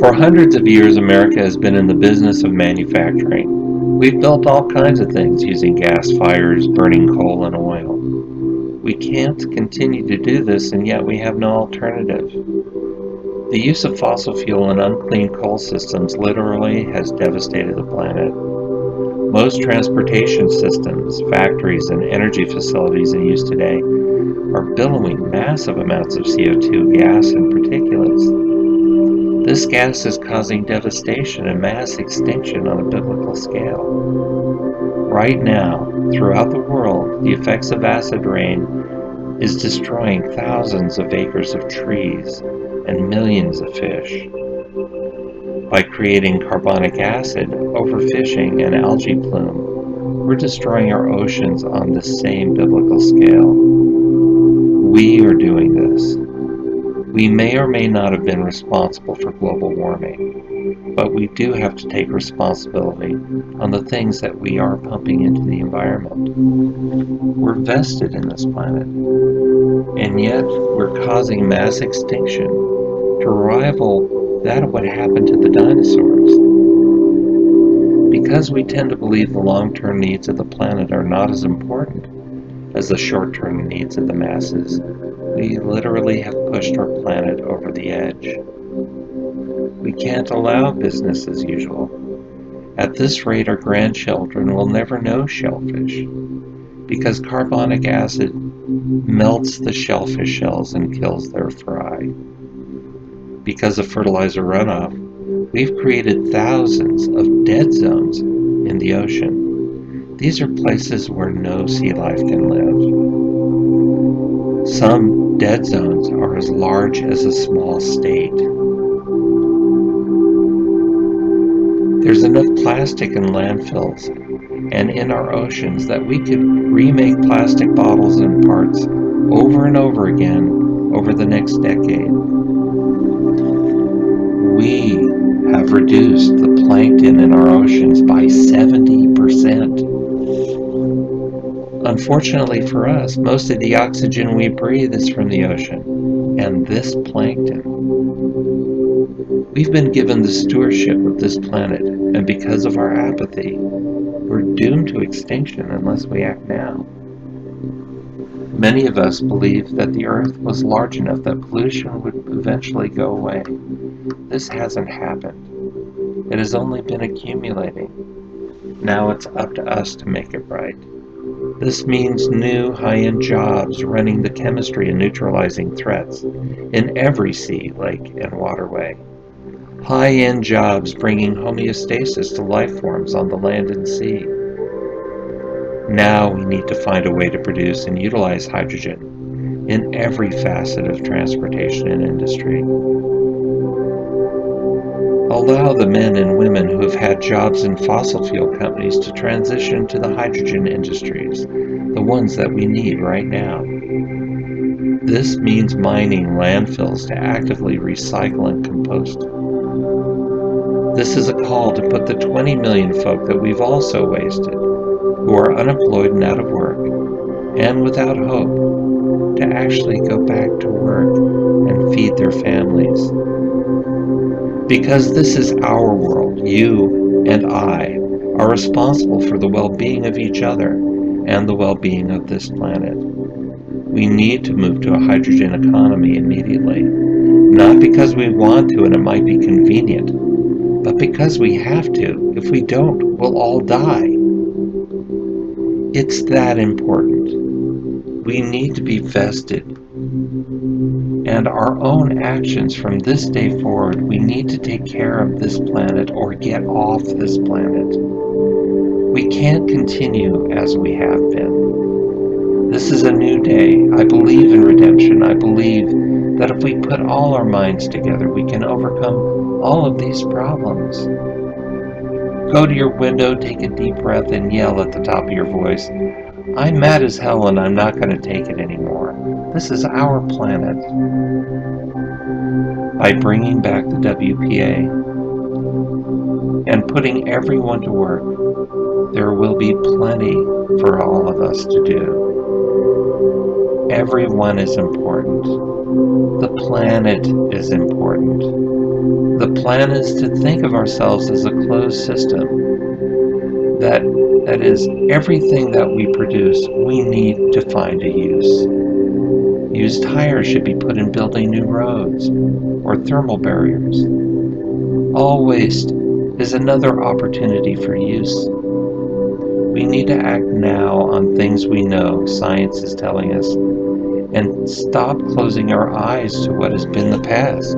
For hundreds of years, America has been in the business of manufacturing. We've built all kinds of things using gas fires, burning coal and oil. We can't continue to do this, and yet we have no alternative. The use of fossil fuel and unclean coal systems literally has devastated the planet. Most transportation systems, factories, and energy facilities in use today are billowing massive amounts of CO2 gas and particulates. This gas is causing devastation and mass extinction on a biblical scale. Right now, throughout the world, the effects of acid rain is destroying thousands of acres of trees and millions of fish. By creating carbonic acid, overfishing, and algae bloom, we're destroying our oceans on the same biblical scale. We are doing this. We may or may not have been responsible for global warming, but we do have to take responsibility on the things that we are pumping into the environment. We're vested in this planet, and yet we're causing mass extinction to rival that of what happened to the dinosaurs. Because we tend to believe the long-term needs of the planet are not as important as the short-term needs of the masses, we literally have pushed our planet over the edge. We can't allow business as usual. At this rate, our grandchildren will never know shellfish, because carbonic acid melts the shellfish shells and kills their fry. Because of fertilizer runoff, we've created thousands of dead zones in the ocean. These are places where no sea life can live. Some dead zones are as large as a small state. There's enough plastic in landfills and in our oceans that we could remake plastic bottles and parts over and over again over the next decade. We have reduced the plankton in our oceans by 70%. Unfortunately for us, most of the oxygen we breathe is from the ocean and this plankton. We've been given the stewardship of this planet, and because of our apathy, we're doomed to extinction unless we act now. Many of us believe that the Earth was large enough that pollution would eventually go away. This hasn't happened. It has only been accumulating. Now it's up to us to make it right. This means new high-end jobs running the chemistry and neutralizing threats in every sea, lake, and waterway. High-end jobs bringing homeostasis to life forms on the land and sea. Now we need to find a way to produce and utilize hydrogen in every facet of transportation and industry. Allow the men and women who have had jobs in fossil fuel companies to transition to the hydrogen industries, the ones that we need right now. This means mining landfills to actively recycle and compost. This is a call to put the 20 million folk that we've also wasted, who are unemployed and out of work, and without hope, to actually go back to work and feed their families. Because this is our world, you and I are responsible for the well-being of each other and the well-being of this planet. We need to move to a hydrogen economy immediately, not because we want to and it might be convenient, but because we have to. If we don't, we'll all die. It's that important. We need to be vested, and our own actions from this day forward, we need to take care of this planet or get off this planet. We can't continue as we have been. This is a new day. I believe in redemption. I believe that if we put all our minds together, we can overcome all of these problems. Go to your window, take a deep breath, and yell at the top of your voice, "I'm mad as hell and I'm not going to take it anymore. This is our planet." By bringing back the WPA and putting everyone to work, there will be plenty for all of us to do. Everyone is important. The planet is important. The plan is to think of ourselves as a closed system. That is, everything that we produce, we need to find a use. Used tires should be put in building new roads or thermal barriers. All waste is another opportunity for use. We need to act now on things we know science is telling us and stop closing our eyes to what has been the past.